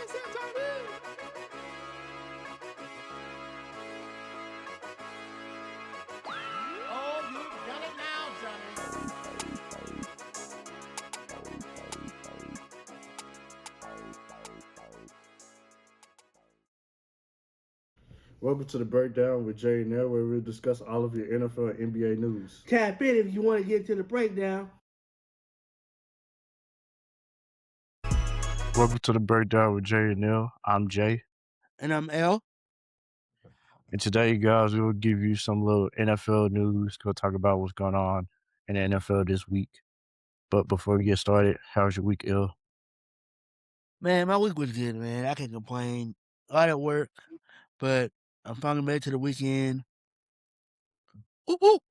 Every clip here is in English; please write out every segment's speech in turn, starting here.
Oh, you've done it now, Johnny. Welcome to the Breakdown with Jay and Nell, where we'll discuss all of your NFL and NBA news. Tap in if you want to get to the breakdown. Welcome to the Breakdown with Jay and Neil. I'm Jay. And I'm L. And today, guys, we will give you some little NFL news. Go talk about what's going on in the NFL this week. But before we get started, how's your week, L? Man, my week was good, man. I can't complain. A lot of work, but I'm finally made it to the weekend. Whoop, whoop.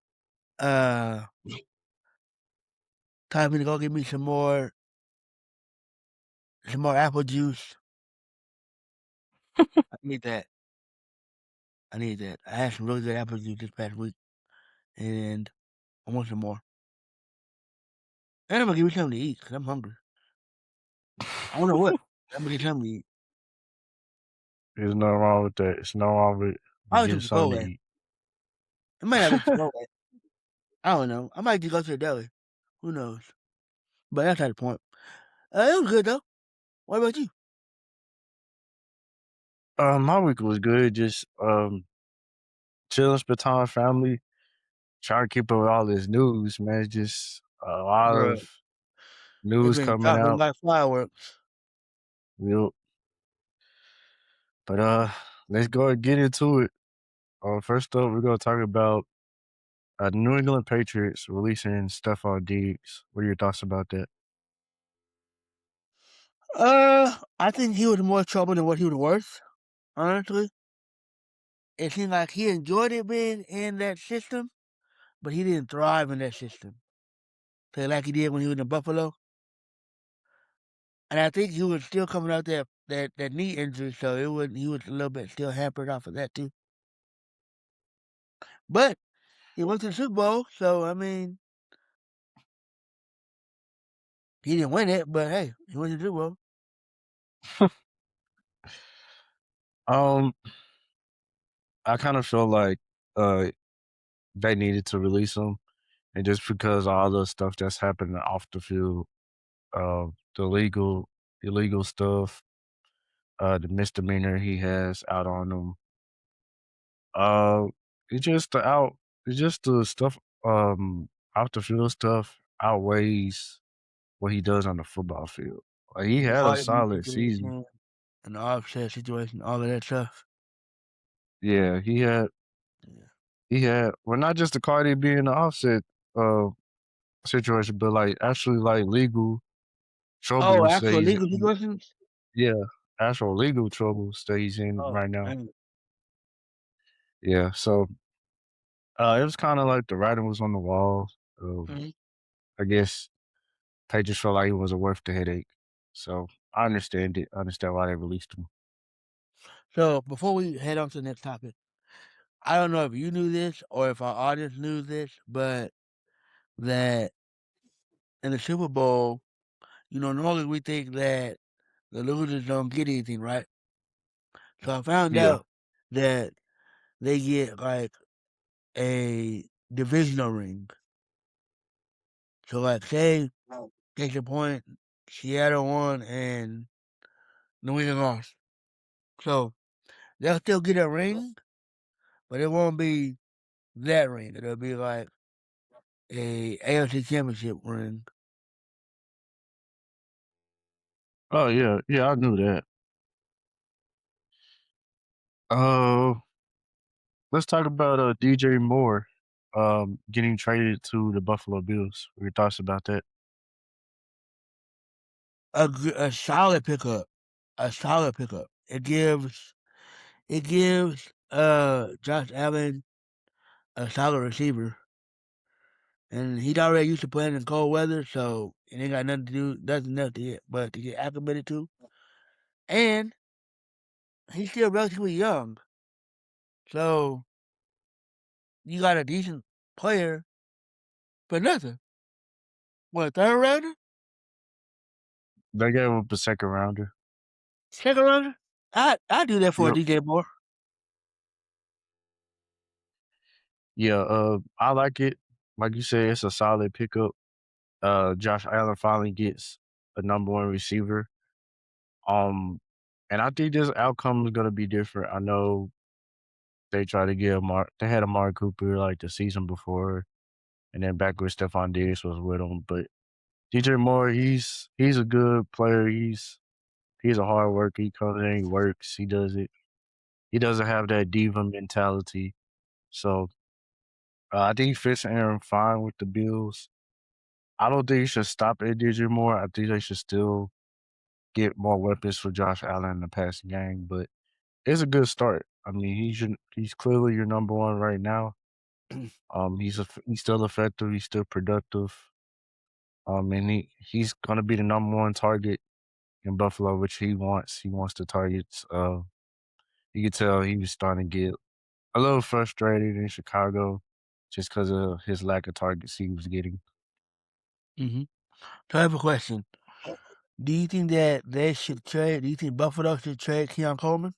Time for me to go get me some more apple juice. I need that. I had some really good apple juice this past week, and I want some more. And I'm gonna give me something to eat because I'm hungry. I don't know what. I'm gonna get something to eat. There's nothing wrong with that. It's no wrong with Probably getting some something Chipotle. to eat. It might not be Chipotle. I don't know. I might just go to the deli. Who knows? But that's not the point. It was good though. What about you? My week was good. Just chilling, spend time with family, trying to keep up with all this news, man. It's just a lot Bruh. of It's news been coming dropping out. like fireworks. Yep. But let's go and get into it. First up, we're gonna talk about New England Patriots releasing Stephon Diggs. What are your thoughts about that? I think he was more trouble than what he was worth. Honestly, it seemed like he enjoyed it being in that system, but he didn't thrive in that system. Play like he did when he was in Buffalo. And I think he was still coming out that knee injury, so he was a little bit still hampered off of that too. But he went to the Super Bowl, so I mean, he didn't win it, but hey, he went to the Super Bowl. Um, I kind of feel like they needed to release him, and just because all the stuff that's happening off the field, the illegal stuff, the misdemeanor he has out on him, uh, it's just the out, it's just the stuff, off the field stuff outweighs what he does on the football field. Like he The had a Cardi B solid season. situation and the offset situation, all of that stuff. Yeah, Yeah. he had well not just the Cardi B and the Offset uh situation, but like actually like legal Oh, troubles that actual he's legal situations? yeah, actual legal troubles that he's in Oh, right now. dang. Yeah, so it was kind of like the writing was on the wall. Mhm. I guess they just felt like it wasn't worth the headache. So I understand it. I understand why they released him. So before we head on to the next topic, I don't know if you knew this or if our audience knew this, but that in the Super Bowl, normally we think that the losers don't get anything, right? So I found Yeah. out that they get like a divisional ring. So like say, case in point, Seattle won and New England lost. So they'll still get a ring, but it won't be that ring. It'll be like a AFC Championship ring. Oh yeah, yeah, I knew that. Uh, let's talk about DJ Moore getting traded to the Buffalo Bills. What are your thoughts about that? A solid pickup. A solid pickup. It gives Josh Allen a solid receiver. And he's already used to playing in cold weather, so it ain't got nothing else to get but to get acclimated to. And he's still relatively young. So you got a decent player for nothing. What, third rounder? They gave him a second rounder. Second rounder? I do that for Yep. DJ Moore. Yeah, I like it. Like you said, it's a solid pickup. Josh Allen finally gets a number one receiver. And I think this outcome is gonna be different. I know they tried to get they had Amari Cooper like the season before, and then back with Stephon Diggs was with him. But DJ Moore, he's a good player. He's a hard worker. He comes in, he works, he does it. He doesn't have that diva mentality. So I think he fits Aaron fine with the Bills. I don't think you should stop at DJ Moore. I think they should still get more weapons for Josh Allen in the passing game. But it's a good start. I mean, he's clearly your number one right now. He's still effective. He's still productive. And he's gonna be the number one target in Buffalo, which he wants. He wants the targets. You could tell he was starting to get a little frustrated in Chicago just because of his lack of targets he was getting. Mm-hmm. So I have a question. Do you think that they should trade? Do you think Buffalo should trade Keon Coleman?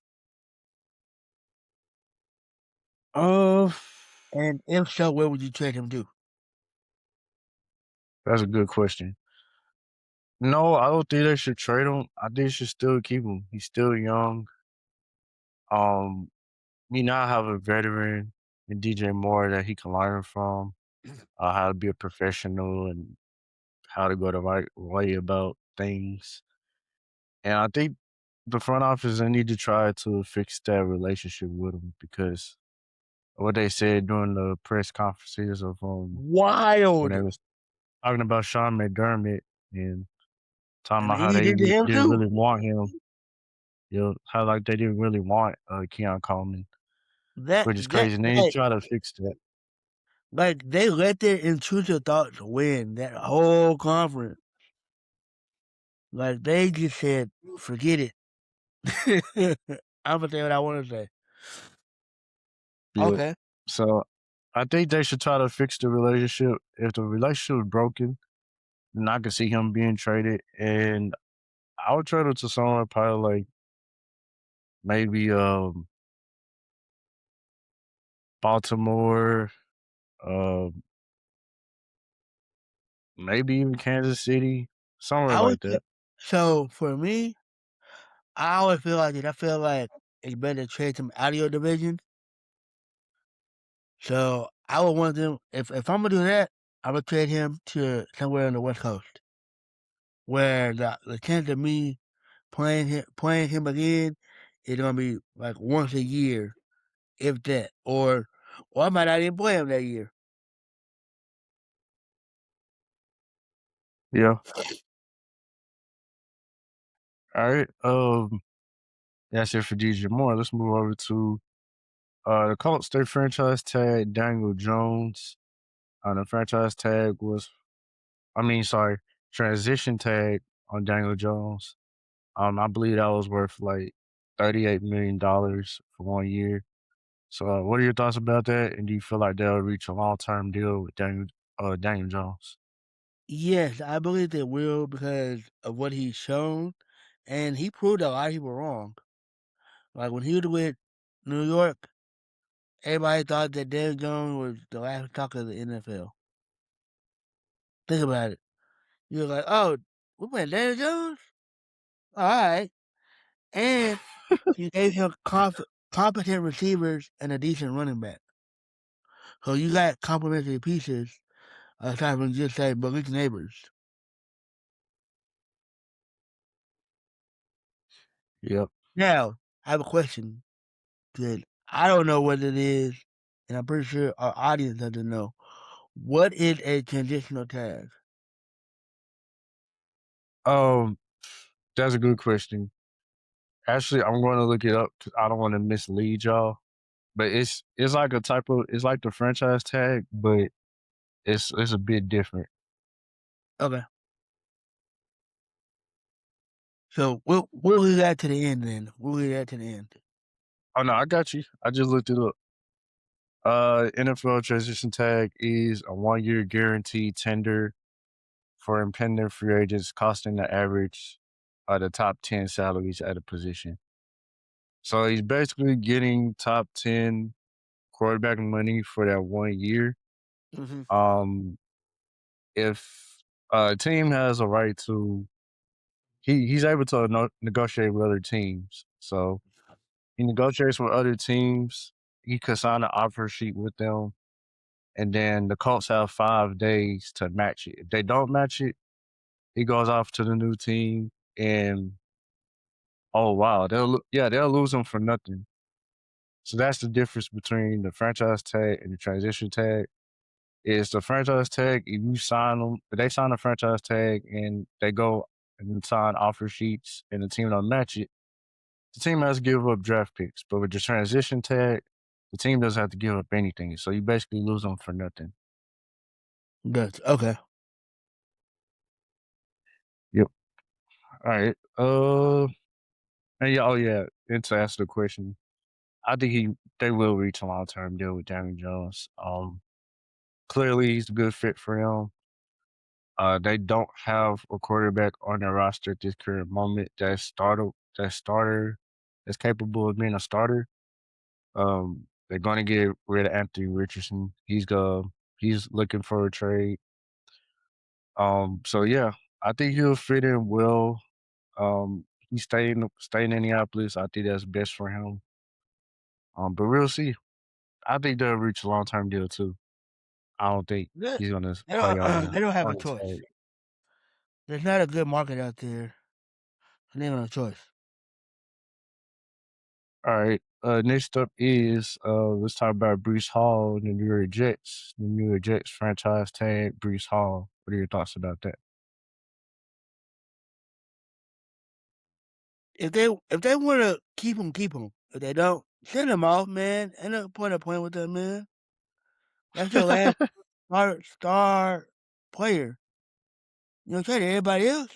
And if so, where would you trade him to? That's a good question. No, I don't think they should trade him. I think they should still keep him. He's still young. We now have a veteran in DJ Moore that he can learn from, how to be a professional and how to go the right way about things. And I think the front office, they need to try to fix that relationship with him because what they said during the press conferences of when Wild. they was talking about Sean McDermott and talking about how he they did to him didn't too. really want him. You know, how like they didn't really want Keon Coleman, which is crazy. And they need to try to fix that. Like they let their intrusive thoughts win that whole conference. Like they just said, forget it. I'm gonna say what I want to say. Yeah. Okay. So I think they should try to fix the relationship. If the relationship is broken, then I can see him being traded. And I would trade him to someone probably like maybe Baltimore, maybe even Kansas City, somewhere like that. So for me, I always feel like it. I feel like it's better to trade him out of your division. So I would want them if I'm gonna do that, I would trade him to somewhere on the West Coast, where the chance of me playing him again is gonna be like once a year, if that, or I might not even play him that year. Yeah. All right. That's it for DJ Moore. Let's move over to the Colts. They franchise tag Daniel Jones. The franchise tag was, transition tag on Daniel Jones. I believe that was worth like $38 million for 1 year. So, what are your thoughts about that? And do you feel like they'll reach a long-term deal with Daniel Jones? Yes, I believe they will because of what he's shown, and he proved a lot of people wrong. Like when he was with New York, everybody thought that Daniel Jones was the last talk of the NFL. Think about it. You're like, oh, we playing Daniel Jones? All right. And you gave him competent receivers and a decent running back. So you got complementary pieces aside from just say Malik Neighbors. Yep. Now, I have a question that I don't know what it is, and I'm pretty sure our audience doesn't know. What is a transitional tag? That's a good question. Actually, I'm going to look it up because I don't want to mislead y'all. But it's like it's like the franchise tag, but it's a bit different. Okay. So we'll leave that to the end then. We'll leave that to the end. Oh no, I got you. I just looked it up. NFL transition tag is a 1-year guaranteed tender for impending free agents, costing the average the top 10 salaries at a position. So he's basically getting top 10 quarterback money for that 1 year. Hmm. Um, if a team has a right to, he's able to negotiate with other teams. So he negotiates with other teams. He could sign an offer sheet with them, and then the Colts have 5 days to match it. If they don't match it, he goes off to the new team, and oh wow, they'll lose him for nothing. So that's the difference between the franchise tag and the transition tag. Is the franchise tag, if you sign them, if they sign a franchise tag and they go and sign offer sheets and the team don't match it, the team has to give up draft picks. But with the transition tag, the team doesn't have to give up anything. So you basically lose them for nothing. Good. Okay. Yep. All right. And yeah, oh yeah. And to answer the question, I think they will reach a long term deal with Daniel Jones. Clearly he's a good fit for him. They don't have a quarterback on their roster at this current moment that's capable of being a starter. They're going to get rid of Anthony Richardson. He's looking for a trade. So yeah, I think he'll fit in well. He stay in Indianapolis. I think that's best for him. But we'll see. I think they'll reach a long term deal too. I don't think Good. he's gonna They play don't, they don't have a on the choice. tag. There's not a good market out there. And they don't have a choice. All right. Next up is let's talk about Brees Hall and the New York Jets. The New York Jets franchise tag Brees Hall. What are your thoughts about that? If they want to keep him, keep him. If they don't, send him off, man. Ain't no point of playing with that man. That's your last star player. You know, trade everybody else.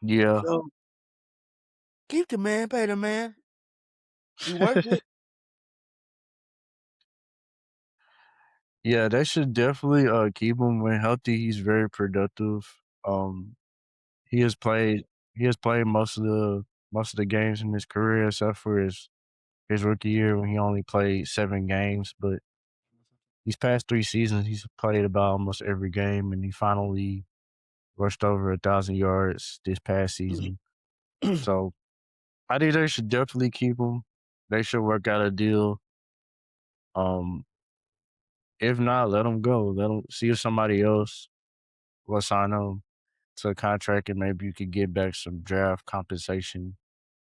Yeah, So keep the man, pay the man. He worth it. yeah, they should definitely keep him when healthy. He's very productive. Um, he has played most of the games in his career, except for his rookie year when he only played 7 games. But these past 3 seasons, he's played about almost every game, and he finally rushed over 1,000 yards this past season. So I think they should definitely keep him. They should work out a deal. Um, if not, let him go. Let him see if somebody else will sign him to a contract, and maybe you could get back some draft compensation,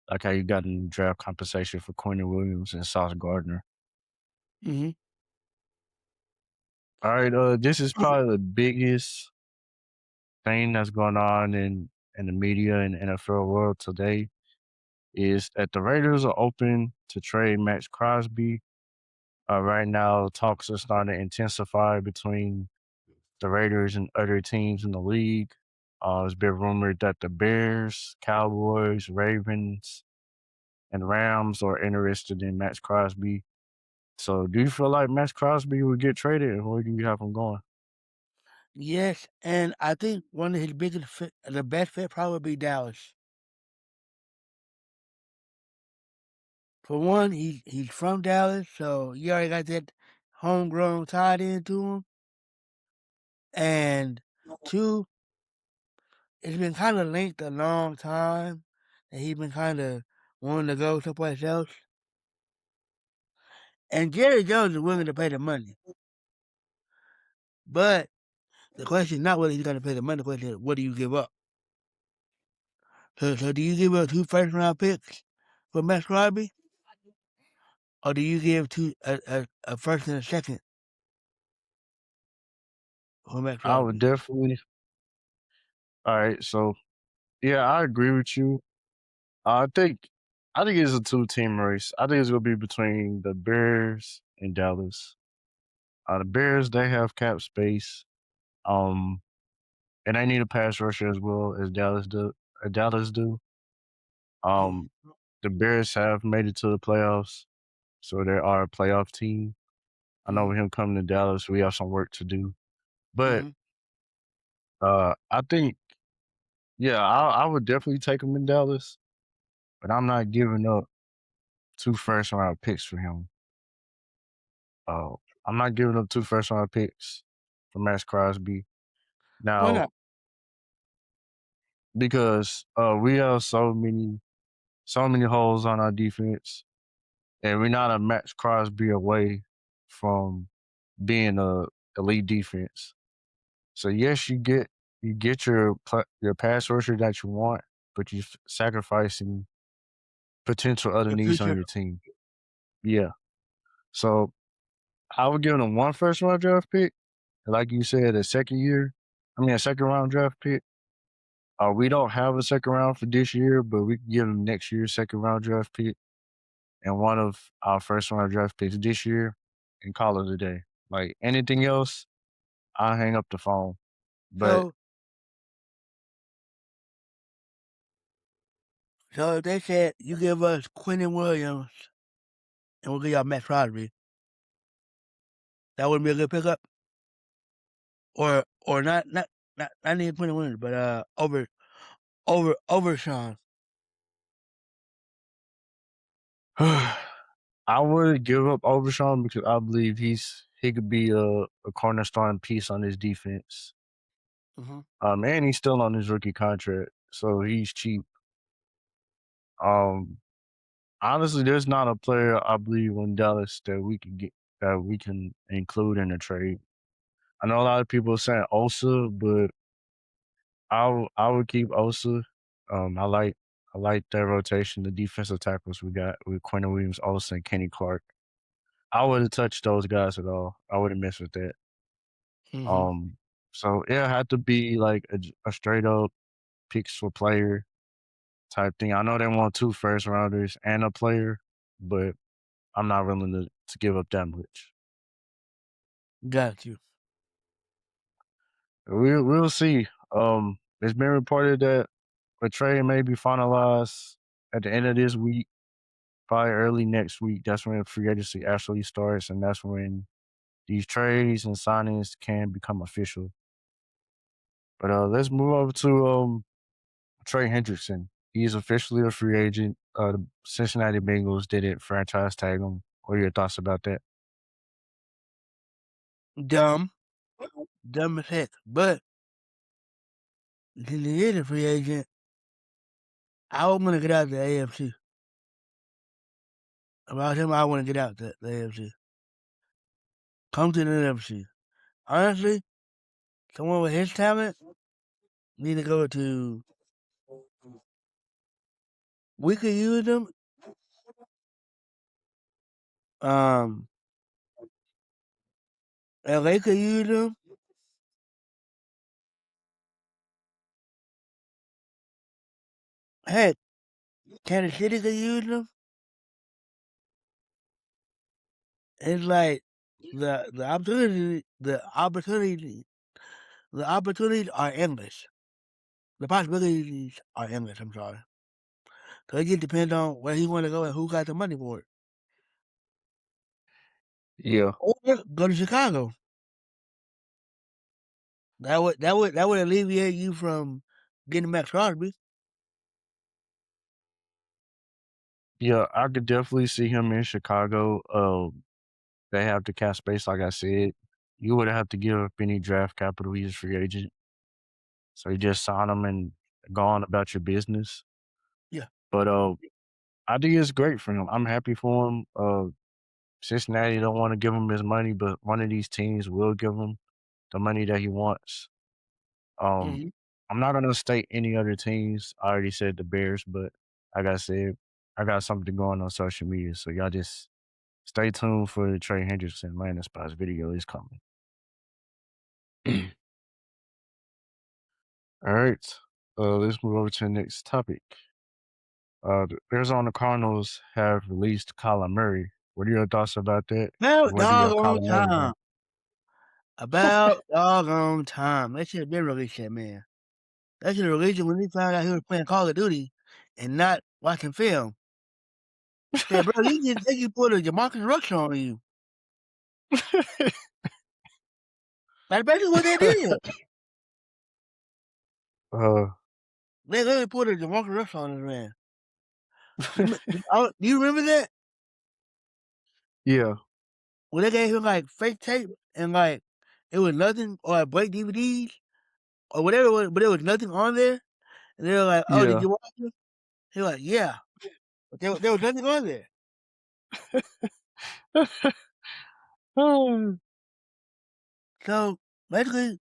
like how you got in draft compensation for Quentin Williams and Sauce Gardner. Mm-hmm. All right, this is probably the biggest thing that's going on in the media and NFL world today is that the Raiders are open to trade Max Crosby. Right now, talks are starting to intensify between the Raiders and other teams in the league. It's been rumored that the Bears, Cowboys, Ravens, and Rams are interested in Max Crosby. So, do you feel like Max Crosby would get traded, and where do you have him going? Yes, and I think one of his biggest fit, the best fit, probably be Dallas. For one, he's from Dallas, so you already got that homegrown tied into him. And two, it's been kind of linked a long time that he's been kind of wanting to go someplace else. And Jerry Jones is willing to pay the money. But the question is not whether he's going to pay the money. The question is, what do you give up? So do you give up 2 first-round picks for Max Crosby? Or do you give a first and a second for Max I would Crosby? definitely. All right, so yeah, I agree with you. I think I think it's a 2-team race. I think it's gonna be between the Bears and Dallas. The Bears, they have cap space. Um, and they need a pass rusher as well as Dallas do. Um, the Bears have made it to the playoffs, so they are a playoff team. I know with him coming to Dallas, we have some work to do. But Mhm. I think Yeah, I would definitely take him in Dallas, but I'm not giving up 2 first-round picks for him. I'm not giving up 2 first-round picks for Max Crosby. Why Now, not? because we have so many holes on our defense, and we're not a Max Crosby away from being a elite defense. So yes, you get your pass rusher that you want, but you're sacrificing potential other Your needs on future. your team. Yeah. So I would give them 1 first-round draft pick. Like you said, a second round draft pick. We don't have a second round for this year, but we can give them next year's second round draft pick and one of our first round draft picks this year and call it a day. Like anything else, I'll hang up the phone. But So if they said you give us Quentin Williams and we'll give y'all Max Crosby, that wouldn't be a good pickup? Or not even Quentin Williams, but over Sean. I would give up Overshawn because I believe he could be a cornerstone piece on his defense. And he's still on his rookie contract, so he's cheap. Honestly, there's not a player I believe in Dallas that we can include in a trade. I know a lot of people are saying Osa, but I would keep Osa. I like that rotation, the defensive tackles we got with Quentin Williams, Osa, and Kenny Clark. I wouldn't touch those guys at all. I wouldn't mess with that. So it had to be like a straight up picks for player type thing. I know they want 2 first rounders and a player, but I'm not willing to give up that much. Got you. We'll see. It's been reported that a trade may be finalized at the end of this week, probably early next week. That's when free agency actually starts, and that's when these trades and signings can become official. But let's move over to Trey Hendrickson. He's officially a free agent. The Cincinnati Bengals didn't franchise tag him. What are your thoughts about that? Dumb as heck. But since he is a free agent, I want to get out of the AFC. About him, I want to get out the AFC. Come to the NFC. Honestly, someone with his talent need to go to. We could use them. LA could use them. Heck, Kansas City could use them. It's like the opportunities are endless. The possibilities are endless. I'm sorry. So it just depends on where he want to go and who got the money for it. Yeah. Or go to Chicago. That would alleviate you from getting Max Crosby. Yeah, I could definitely see him in Chicago. They have the cap space, like I said. You would have to give up any draft capital. He's a free agent. So you just sign him and go on about your business. Yeah. But I think it's great for him. I'm happy for him. Cincinnati don't want to give him his money, but one of these teams will give him the money that he wants. I'm not going to state any other teams. I already said the Bears, but like I said, I got something going on social media. So y'all just stay tuned for the Trey Hendrickson landing spots video is coming. All right. Let's move over to the next topic. The Arizona Cardinals have released Kyler Murray. What are your thoughts about that? About doggone time. They should have been released that man. They should have released it when he found out he was playing Call of Duty and not watching film. Yeah, bro, they can put a Jamarcus Russell on you. That's basically what they did. They literally put a DeMarcus Russell on his man. Do you remember that? Yeah. When they gave him like fake tape and like it was nothing, or like break DVDs or whatever it was, but there was nothing on there. And they were like, "Oh, did Yeah. you watch it?" He was like, "Yeah," but there was nothing on there. So basically,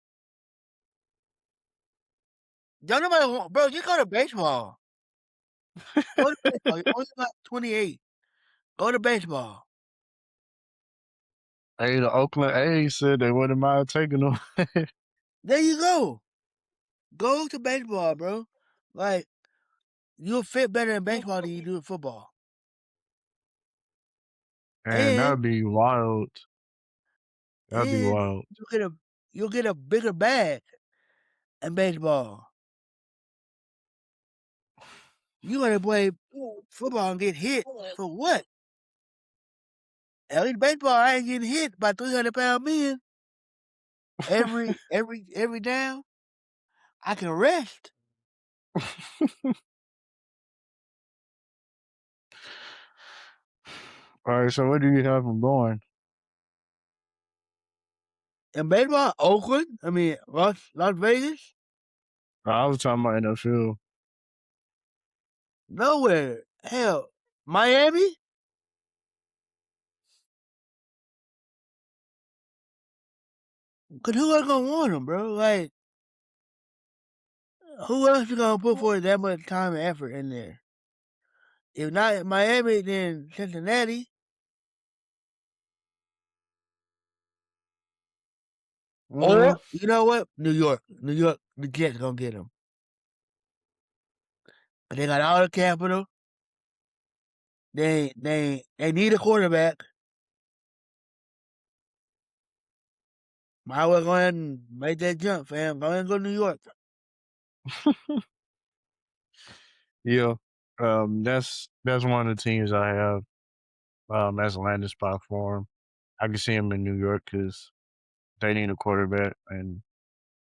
don't nobody want, bro. Just go to baseball. Go to baseball. You're only about 28. Go to baseball. Hey, the Oakland A's said they wouldn't mind taking them. There you go. Go to baseball, bro. Like you'll fit better in baseball than you do in football. And And that'd be wild. That'd be wild. you'll get a bigger bag in baseball. You gonna play football and get hit for what? At least baseball, I ain't getting hit by 300-pound men every down. I can rest. All right, so where do you have them going? In baseball, Oakland. I mean, Las Vegas. I was talking about NFL. Nowhere. Hell, Miami. Cause who else gonna want him, bro? Like, who else you gonna put for that much time and effort in there? If not Miami, then Cincinnati. Or you know what? New York. The Jets gonna get him. But they got all the capital. They need a quarterback. Might as well go ahead and make that jump, fam. Go ahead and go to New York. Yeah. That's one of the teams I have as a landing spot for him. I can see him in New York because they need a quarterback, and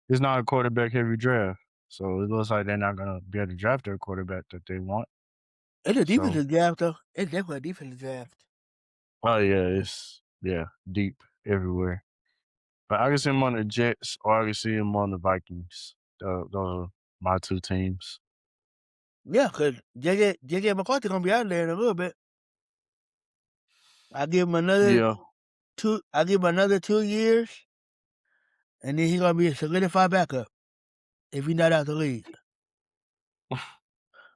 it's not a quarterback heavy draft. So it looks like they're not gonna be able to draft their quarterback that they want. It's a So, defensive draft, though. It's definitely a defensive draft. oh yeah, it's deep everywhere. But I can see him on the Jets, or I can see him on the Vikings. Those are my two teams. Yeah, because JJ McCarthy gonna be out there in a little bit. I give him another 2 years, and then he's gonna be a solidified backup if he's not out the league.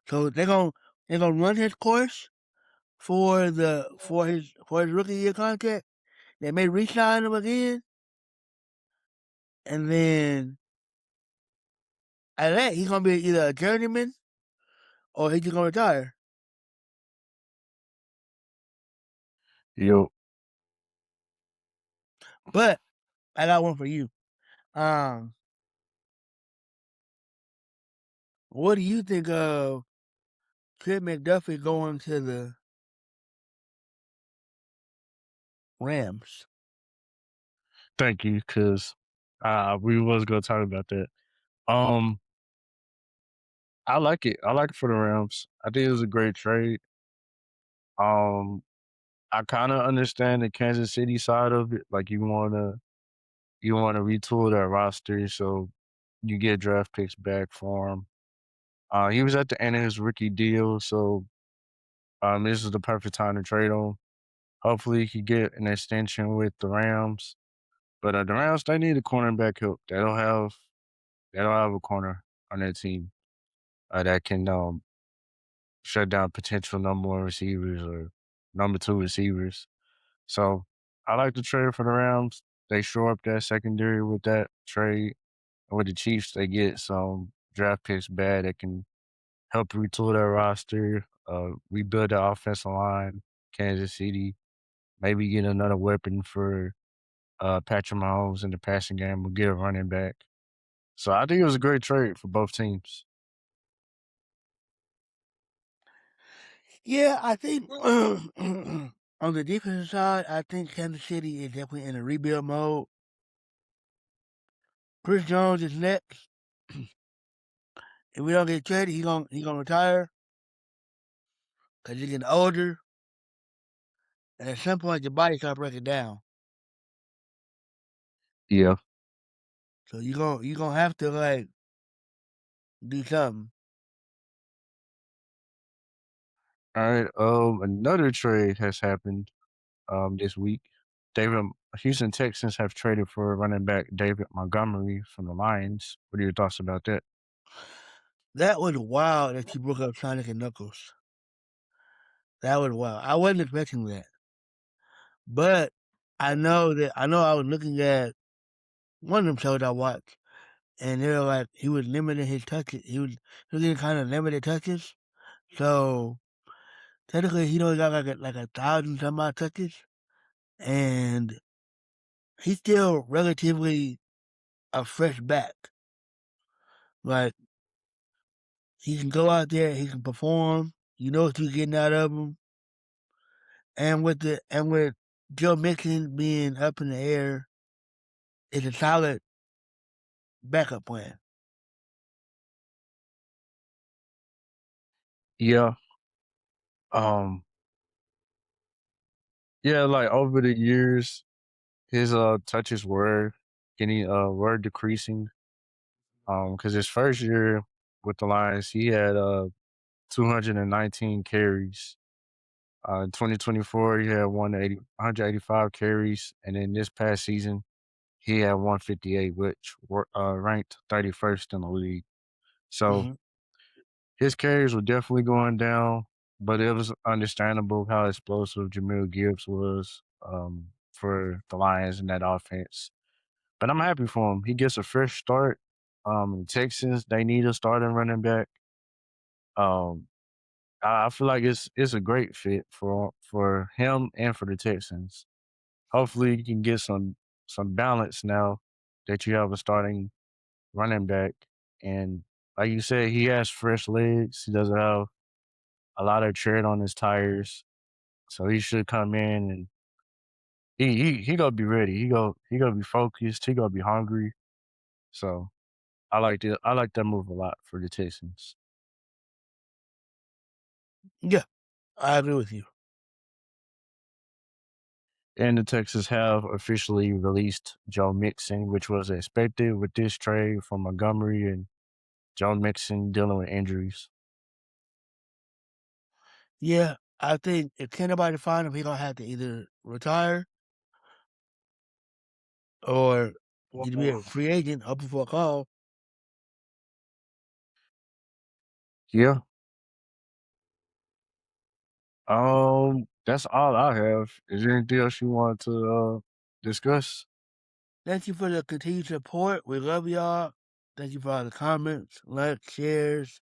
So they're gonna run his course for his rookie year contract. They may re-sign him again, and then at that he's gonna be either a journeyman or he's just gonna retire. Yo. But I got one for you. What do you think of Trent McDuffie going to the Rams? Thank you, because we was gonna talk about that. I like it. I like it for the Rams. I think it was a great trade. I kind of understand the Kansas City side of it. Like you wanna retool that roster, so you get draft picks back for him. He was at the end of his rookie deal, so this is the perfect time to trade him. Hopefully, he get an extension with the Rams. But the Rams, they need a cornerback help. They don't have a corner on their team that can shut down potential number one receivers or number two receivers. So I like the trade for the Rams. They shore up that secondary with that trade. With the Chiefs, they get some draft picks back that can help retool their roster, rebuild the offensive line, Kansas City, maybe get another weapon for Patrick Mahomes in the passing game. We'll get a running back. So I think it was a great trade for both teams. Yeah, I think on the defensive side, I think Kansas City is definitely in a rebuild mode. Chris Jones is next. if we don't get traded, he gonna retire because he's getting older, and at some point your body start breaking down. Yeah. So you gonna have to like do something. All right. Another trade has happened this week. Houston Texans have traded for running back David Montgomery from the Lions. What are your thoughts about that? That was wild that you broke up Sonic and Knuckles. That was wild. I wasn't expecting that. But I know I was looking at one of them shows I watched, and they were like he was limiting his touches. He was getting kind of limited touches. So technically he only got like 1,000 some odd touches. And he's still relatively a fresh back. Like he can go out there, he can perform. You know what you're getting out of him. And with Joe Mixon being up in the air, it's a solid backup plan. Yeah. Yeah, like over the years, his touches were decreasing. Because his first year with the Lions, he had 219 carries. In 2024, he had 185 carries, and then this past season, he had 158, which were ranked 31st in the league. So his carries were definitely going down, but it was understandable how explosive Jahmyr Gibbs was for the Lions in that offense. But I'm happy for him. He gets a fresh start. Texans, they need a starting running back. I feel like it's a great fit for him and for the Texans. Hopefully, you can get some balance now that you have a starting running back. And like you said, he has fresh legs. He doesn't have a lot of tread on his tires, so he should come in and he gonna be ready. He gonna be focused. He gonna be hungry. So I like that move a lot for the Texans. Yeah, I agree with you. And the Texans have officially released Joe Mixon, which was expected with this trade from Montgomery and Joe Mixon dealing with injuries. Yeah, I think if can't nobody find him, he gonna have to either retire or he'd be a free agent hoping for a call. Yeah. That's all I have. Is there anything else you want to discuss? Thank you for the continued support. We love y'all. Thank you for all the comments, likes, shares.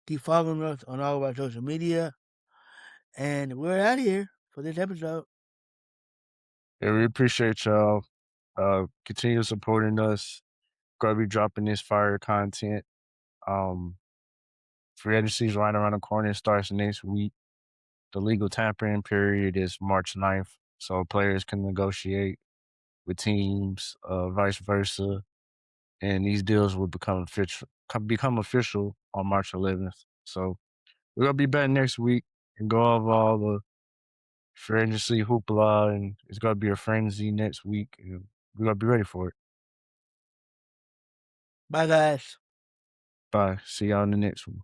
Keep following us on all of our social media. And we're out of here for this episode. Yeah, we appreciate y'all. Continue supporting us. Gonna be dropping this fire content. Free agency is right around the corner. It starts next week. The legal tampering period is March 9th, so players can negotiate with teams, vice versa, and these deals will become official on March 11th. So we're gonna be back next week and go over all the free agency hoopla, and it's gonna be a frenzy next week, and we're gonna be ready for it. Bye, guys. Bye. See y'all in the next one.